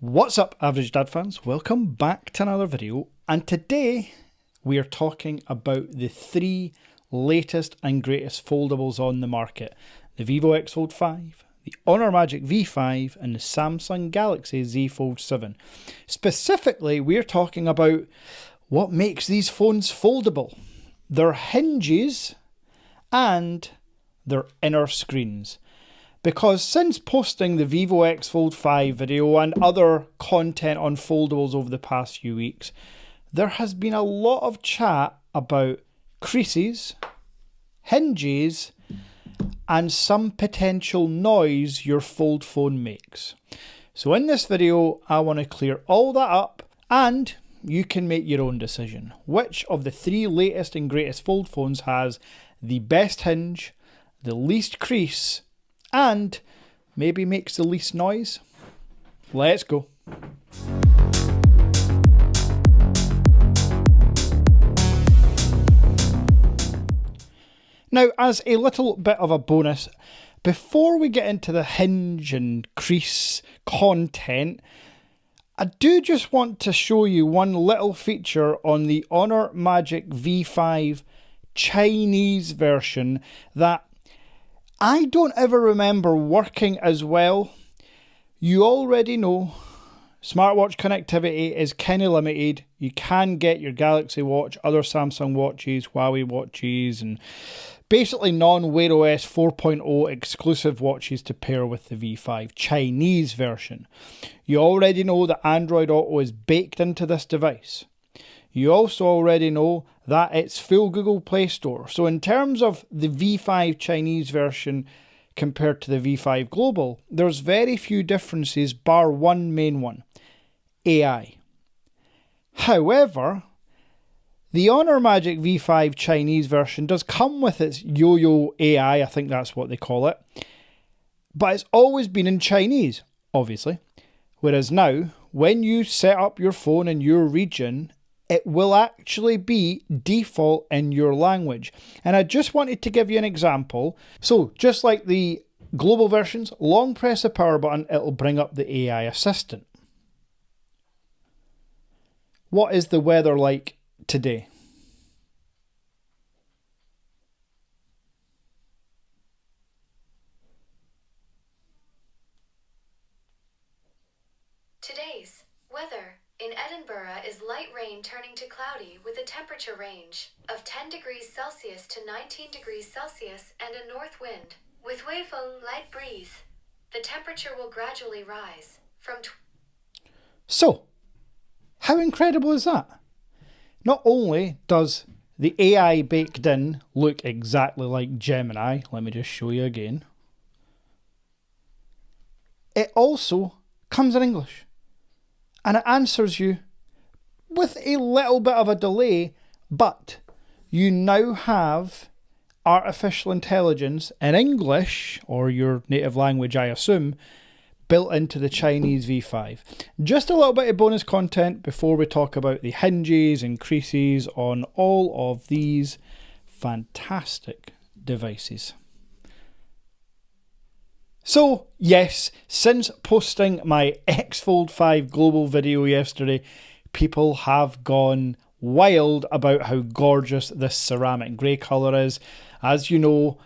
What's up, Average Dad fans? Welcome back to another video, and today we are talking about the three latest and greatest foldables on the market: the Vivo X Fold 5, the Honor Magic V5 and the Samsung Galaxy Z Fold 7. Specifically, we're talking about what makes these phones foldable, their hinges and their inner screens. Because since posting the Vivo X Fold 5 video and other content on foldables over the past few weeks, there has been a lot of chat about creases, hinges, and some potential noise your fold phone makes. So in this video, I want to clear all that up, and you can make your own decision. Which of the three latest and greatest fold phones has the best hinge, the least crease, and maybe makes the least noise? Let's go. Now, as a little bit of a bonus, before we get into the hinge and crease content, I do just want to show you one little feature on the Honor Magic V5 Chinese version that I don't ever remember working as well. You already know smartwatch connectivity is kind of limited. You can get your Galaxy Watch, other Samsung watches, Huawei watches, and basically non-Wear OS 4.0 exclusive watches to pair with the V5 Chinese version. You already know that Android Auto is baked into this device. You also already know that it's full Google Play Store. So in terms of the V5 Chinese version compared to the V5 Global, there's very few differences bar one main one: AI. However, the Honor Magic V5 Chinese version does come with its Yo-Yo AI, I think that's what they call it, but it's always been in Chinese, obviously. Whereas now, when you set up your phone in your region, it will actually be default in your language. And I just wanted to give you an example. So just like the global versions, long press the power button, it'll bring up the AI assistant. What is the weather like today? Today's weather in Edinburgh is light rain turning to cloudy with a temperature range of 10 degrees Celsius to 19 degrees Celsius and a north wind with waveful light breeze. The temperature will gradually rise from So, how incredible is that? Not only does the AI baked in look exactly like Gemini, let me just show you again, it also comes in English. And it answers you with a little bit of a delay, but you now have artificial intelligence in English, or your native language, I assume, built into the Chinese V5. Just a little bit of bonus content before we talk about the hinges and creases on all of these fantastic devices. So yes, since posting my X Fold 5 global video yesterday, people have gone wild about how gorgeous this ceramic grey colour is. As you know,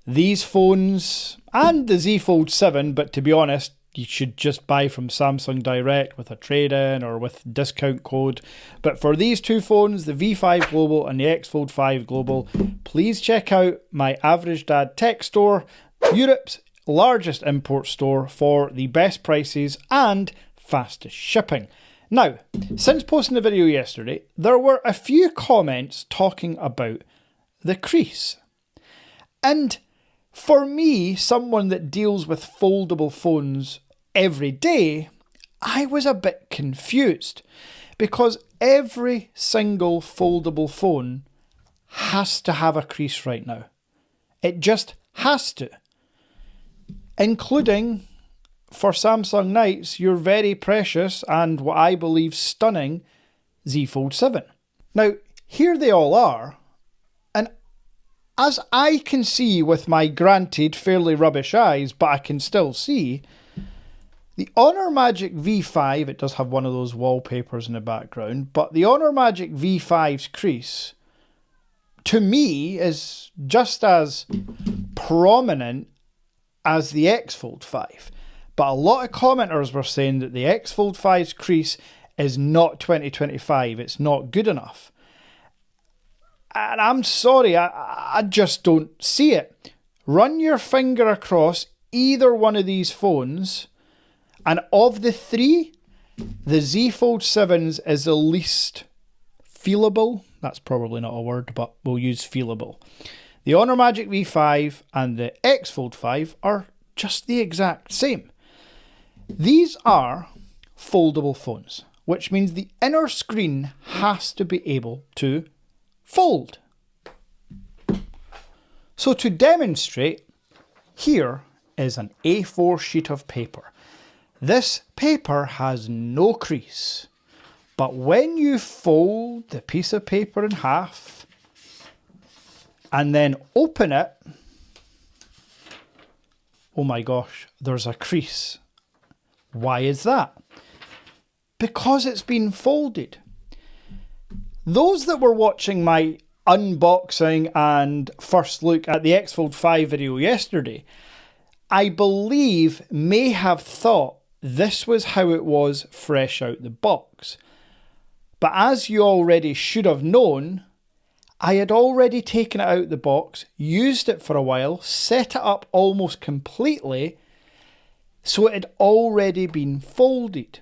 these phones and the Z Fold 7, but to be honest, you should just buy from Samsung Direct with a trade-in or with discount code. But for these two phones, the V5 Global and the X Fold 5 Global, please check out my Average Dad Tech Store, Europe's largest import store, for the best prices and fastest shipping. Now, since posting the video yesterday, there were a few comments talking about the crease. And for me, someone that deals with foldable phones every day, I was a bit confused because every single foldable phone has to have a crease right now. It just has to. Including, for Samsung Knights, your very precious and what I believe stunning Z Fold 7. Now, here they all are, and as I can see with my granted fairly rubbish eyes, but I can still see, The Honor Magic V5, it does have one of those wallpapers in the background, but the Honor Magic V5's crease, to me, is just as prominent as the X Fold 5. But a lot of commenters were saying that the X Fold 5's crease is not 2025, it's not good enough. And I'm sorry, I just don't see it. Run your finger across either one of these phones, and of the three, the Z Fold 7's is the least feelable. That's probably not a word, but we'll use feelable. The Honor Magic V5 and the X Fold 5 are just the exact same. These are foldable phones, which means the inner screen has to be able to fold. So to demonstrate, here is an A4 sheet of paper. This paper has no crease, but when you fold the piece of paper in half and then open it, oh my gosh, there's a crease. Why is that? Because it's been folded. Those that were watching my unboxing and first look at the X Fold 5 video yesterday, I believe may have thought this was how it was fresh out the box. But as you already should have known, I had already taken it out the box, used it for a while, set it up almost completely, so it had already been folded.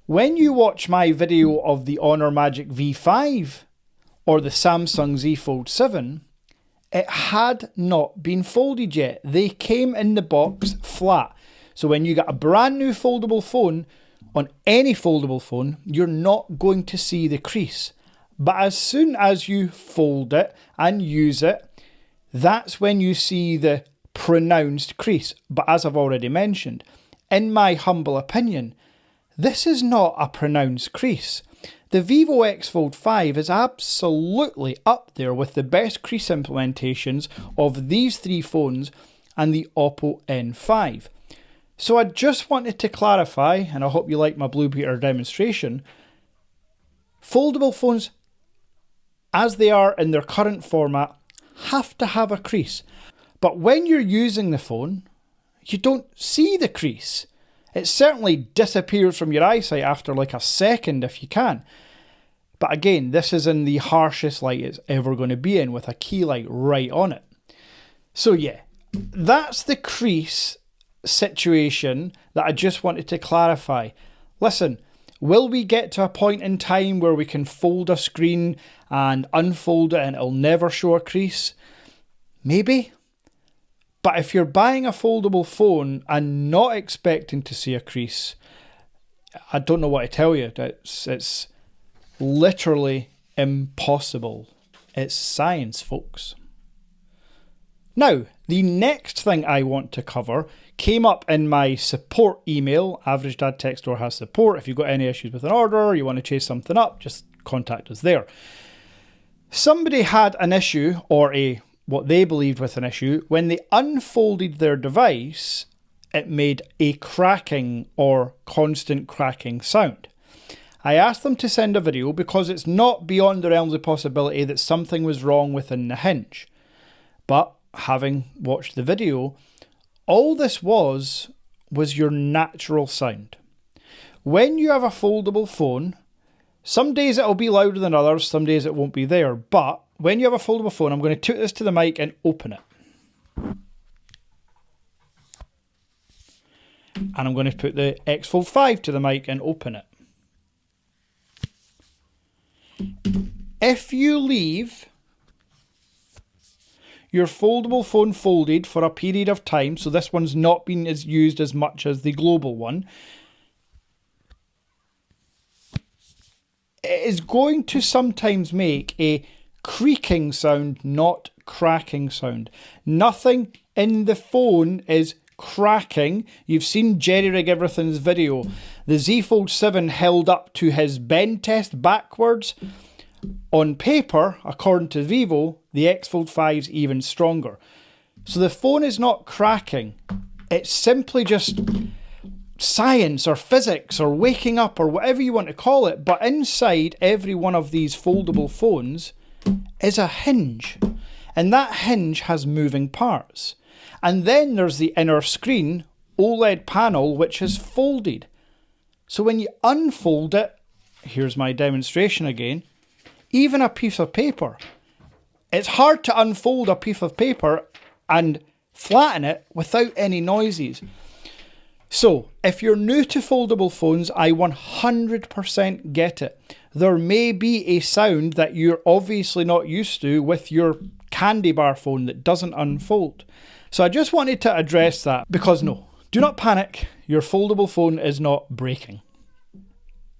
When you watch my video of the Honor Magic V5 or the Samsung Z Fold 7, it had not been folded yet. They came in the box flat. So when you get a brand new foldable phone, on any foldable phone, you're not going to see the crease. But as soon as you fold it and use it, that's when you see the pronounced crease. But as I've already mentioned, in my humble opinion, this is not a pronounced crease. The Vivo X Fold 5 is absolutely up there with the best crease implementations of these three phones and the Oppo N5. So I just wanted to clarify, and I hope you like my Blue Peter demonstration, foldable phones, as they are in their current format, have to have a crease. But when you're using the phone, you don't see the crease. It certainly disappears from your eyesight after like a second if you can. But again, this is in the harshest light it's ever going to be in with a key light right on it. So yeah, that's the crease situation that I just wanted to clarify. Listen, will we get to a point in time where we can fold a screen and unfold it and it'll never show a crease? Maybe. But if you're buying a foldable phone and not expecting to see a crease, I don't know what to tell you. It's literally impossible. It's science, folks. Now, the next thing I want to cover came up in my support email. Average Dad Tech Store has support. If you've got any issues with an order or you want to chase something up, just contact us there. Somebody had an issue, or what they believed with an issue, when they unfolded their device, it made a cracking or constant cracking sound. I asked them to send a video because it's not beyond the realms of possibility that something was wrong within the hinge. But having watched the video, all this was your natural sound. When you have a foldable phone, some days it'll be louder than others, some days it won't be there, but when you have a foldable phone, I'm going to toot this to the mic and open it. And I'm going to put the X Fold 5 to the mic and open it. If you leave your foldable phone folded for a period of time, so this one's not been used as much as the global one, it is going to sometimes make a creaking sound, not cracking sound. Nothing in the phone is cracking. You've seen Jerry Rig Everything's video. The Z Fold 7 held up to his bend test backwards. On paper, according to Vivo, the X Fold 5 is even stronger. So the phone is not cracking. It's simply just science or physics or waking up or whatever you want to call it, but inside every one of these foldable phones is a hinge. And that hinge has moving parts. And then there's the inner screen, OLED panel, which is folded. So when you unfold it, here's my demonstration again, even a piece of paper. It's hard to unfold a piece of paper and flatten it without any noises. So, if you're new to foldable phones, I 100% get it. There may be a sound that you're obviously not used to with your candy bar phone that doesn't unfold. So I just wanted to address that because no, do not panic, your foldable phone is not breaking.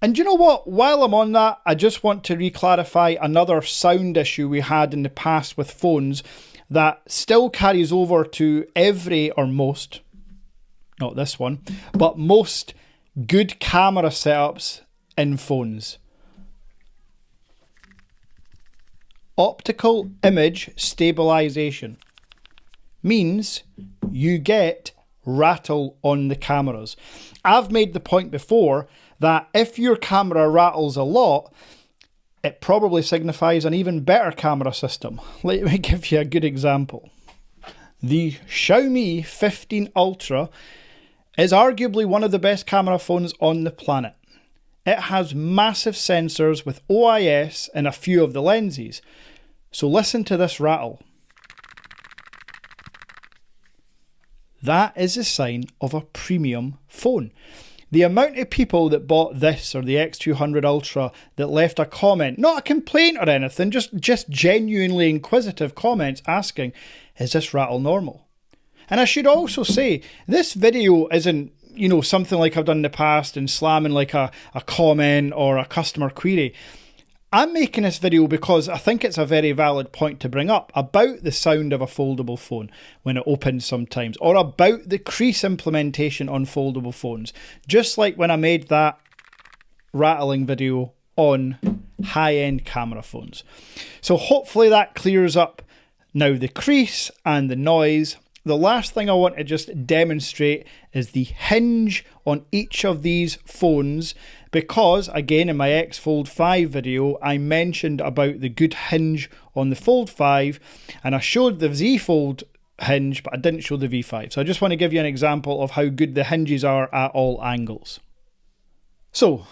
And you know what, while I'm on that, I just want to re-clarify another sound issue we had in the past with phones that still carries over to every or most, not this one, but most good camera setups in phones. Optical image stabilization means you get rattle on the cameras. I've made the point before that if your camera rattles a lot, it probably signifies an even better camera system. Let me give you a good example. The Xiaomi 15 Ultra is arguably one of the best camera phones on the planet. It has massive sensors with OIS in a few of the lenses. So listen to this rattle. That is a sign of a premium phone. The amount of people that bought this or the X200 Ultra that left a comment, not a complaint or anything, just genuinely inquisitive comments asking, is this rattle normal? And I should also say, this video isn't, something like I've done in the past and slamming like a comment or a customer query. I'm making this video because I think it's a very valid point to bring up about the sound of a foldable phone when it opens sometimes, or about the crease implementation on foldable phones, just like when I made that rattling video on high-end camera phones. So hopefully that clears up now the crease and the noise. The last thing I want to just demonstrate is the hinge on each of these phones, because again in my X Fold 5 video I mentioned about the good hinge on the Fold 5 and I showed the Z Fold hinge but I didn't show the V5. So I just want to give you an example of how good the hinges are at all angles. So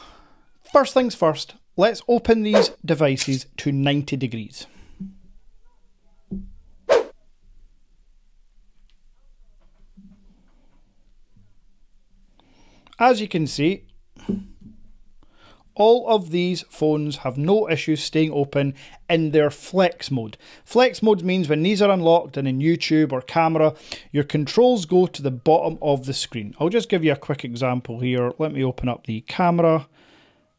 first things first, let's open these devices to 90 degrees. As you can see, all of these phones have no issues staying open in their flex mode. Flex mode means when these are unlocked and in YouTube or camera, your controls go to the bottom of the screen. I'll just give you a quick example here. Let me open up the camera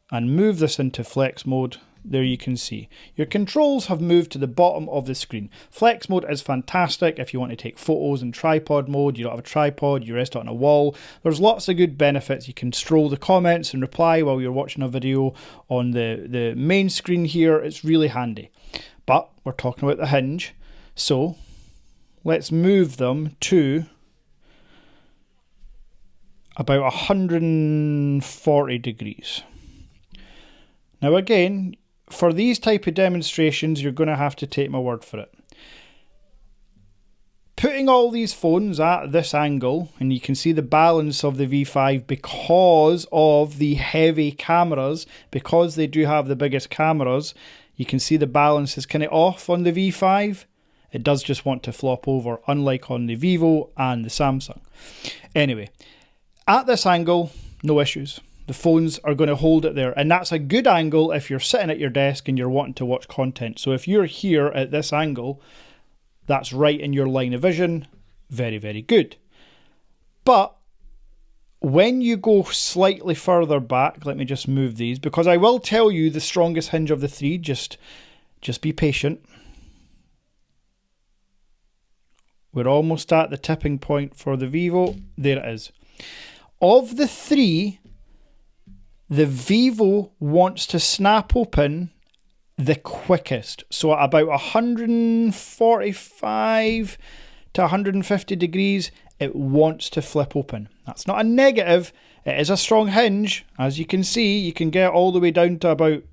and move this into flex mode. There you can see your controls have moved to the bottom of the screen. Flex mode is fantastic if you want to take photos in tripod mode. You don't have a tripod, you rest it on a wall. There's lots of good benefits. You can scroll the comments and reply while you're watching a video on the main screen here. It's really handy. But we're talking about the hinge, so let's move them to about 140 degrees. Now again, for these type of demonstrations, you're going to have to take my word for it. Putting all these phones at this angle, and you can see the balance of the V5 because of the heavy cameras, because they do have the biggest cameras, you can see the balance is kind of off on the V5. It does just want to flop over, unlike on the Vivo and the Samsung. Anyway, at this angle, no issues. The phones are going to hold it there, and that's a good angle if you're sitting at your desk and you're wanting to watch content. So if you're here at this angle, that's right in your line of vision. Very, very good. But when you go slightly further back, let me just move these, because I will tell you the strongest hinge of the three. Just be patient. We're almost at the tipping point for the Vivo. There it is. Of the three, the Vivo wants to snap open the quickest. So at about 145 to 150 degrees, it wants to flip open. That's not a negative. It is a strong hinge. As you can see, you can get all the way down to about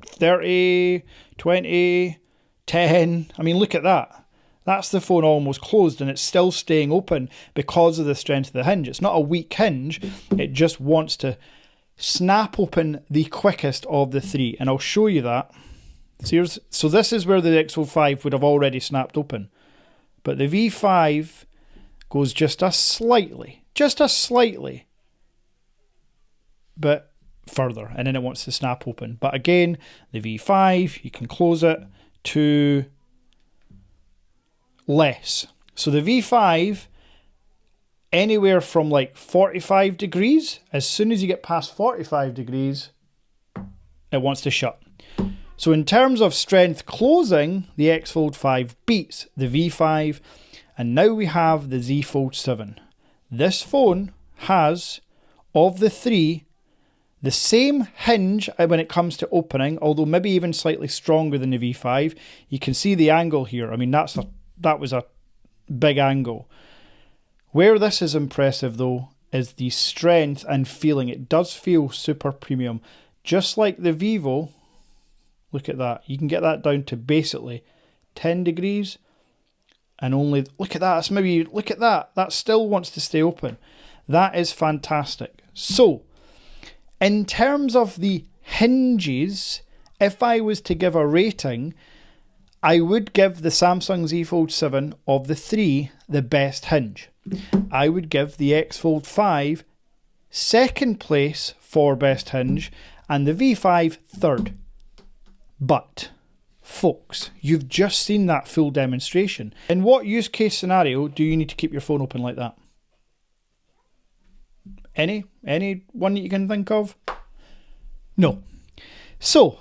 30, 20, 10. I mean, look at that. That's the phone almost closed and it's still staying open because of the strength of the hinge. It's not a weak hinge. It just wants to snap open the quickest of the three. And I'll show you that. So this is where the X Fold 5 would have already snapped open. But the V5 goes just a slightly, but further, and then it wants to snap open. But again, the V5, you can close it to less. So the V5, anywhere from like 45 degrees, as soon as you get past 45 degrees, it wants to shut. So in terms of strength closing, the X Fold 5 beats the V5, and now we have the Z Fold 7. This phone has, of the three, the same hinge when it comes to opening, although maybe even slightly stronger than the V5. You can see the angle here. I mean, that was a big angle. Where this is impressive though is the strength and feeling. It does feel super premium. Just like the Vivo, look at that. You can get that down to basically 10 degrees and only, look at that. That's maybe, look at that. That still wants to stay open. That is fantastic. So, in terms of the hinges, if I was to give a rating, I would give the Samsung Z Fold 7 of the three the best hinge. I would give the X Fold 5 second place for best hinge and the V5 third. But, folks, you've just seen that full demonstration. In what use case scenario do you need to keep your phone open like that? Any one that you can think of? No. So,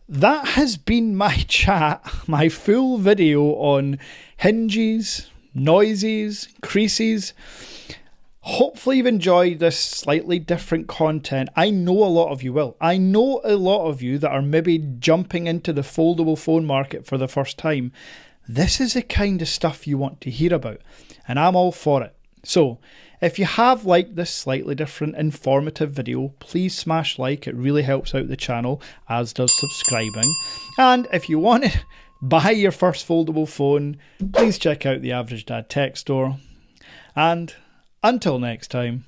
that has been my chat, my full video on hinges, noises, creases. Hopefully you've enjoyed this slightly different content. I know a lot of you will. I know a lot of you that are maybe jumping into the foldable phone market for the first time. This is the kind of stuff you want to hear about, and I'm all for it. So, if you have liked this slightly different, informative video, please smash like. It really helps out the channel, as does subscribing. And if you want to buy your first foldable phone, please check out the Average Dad Tech Store. And until next time.